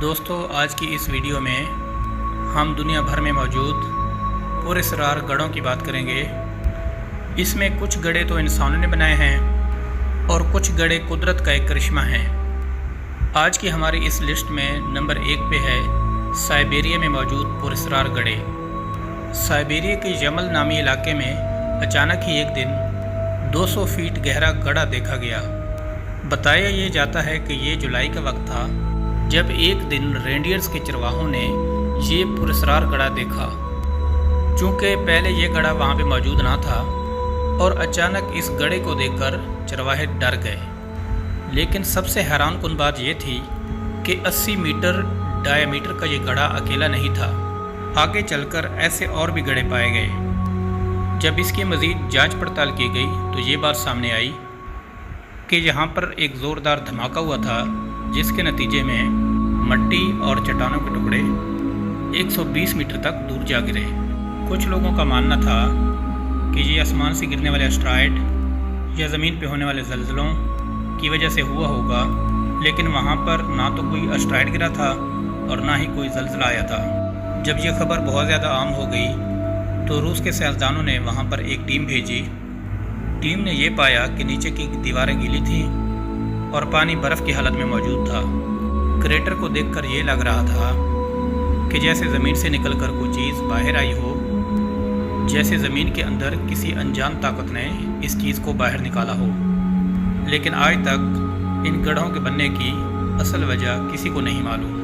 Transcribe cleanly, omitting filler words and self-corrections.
दोस्तों, आज की इस वीडियो में हम दुनिया भर में मौजूद पुरस्रार गढ़ों की बात करेंगे। इसमें कुछ गढ़े तो इंसानों ने बनाए हैं और कुछ गढ़े कुदरत का एक करिश्मा हैं। आज की हमारी इस लिस्ट में नंबर 1 पे है साइबेरिया में मौजूद पुरस्रार गढ़े। साइबेरिया के यमल नामी इलाके में अचानक ही एक दिन 200 फीट गहरा गड्ढा देखा गया। बताया ये जाता है कि ये जुलाई का वक्त था जब एक दिन रेंडियर्स के चरवाहों ने ये पुरस्रार गड्ढा देखा। चूँकि पहले ये गड्ढा वहाँ पे मौजूद ना था और अचानक इस गड्ढे को देखकर चरवाहे डर गए। लेकिन सबसे हैरानकुन बात ये थी कि 80 मीटर डायमीटर का ये गड्ढा अकेला नहीं था। आगे चलकर ऐसे और भी गड्ढे पाए गए। जब इसकी मज़ीद जांच पड़ताल की गई तो ये बात सामने आई कि यहाँ पर एक ज़ोरदार धमाका हुआ था, जिसके नतीजे में मिट्टी और चट्टानों के टुकड़े 120 मीटर तक दूर जा गिरे। कुछ लोगों का मानना था कि ये आसमान से गिरने वाले एस्टेरॉयड या ज़मीन पे होने वाले ज़लज़लों की वजह से हुआ होगा, लेकिन वहाँ पर ना तो कोई एस्टेरॉयड गिरा था और ना ही कोई ज़लज़ला आया था। जब ये खबर बहुत ज़्यादा आम हो गई तो रूस के साइंसदानों ने वहाँ पर एक टीम भेजी। टीम ने ये पाया कि नीचे की दीवारें गीली थीं और पानी बर्फ़ की हालत में मौजूद था। क्रेटर को देखकर ये लग रहा था कि जैसे ज़मीन से निकलकर कोई चीज़ बाहर आई हो, जैसे ज़मीन के अंदर किसी अनजान ताकत ने इस चीज़ को बाहर निकाला हो। लेकिन आज तक इन गड्ढों के बनने की असल वजह किसी को नहीं मालूम।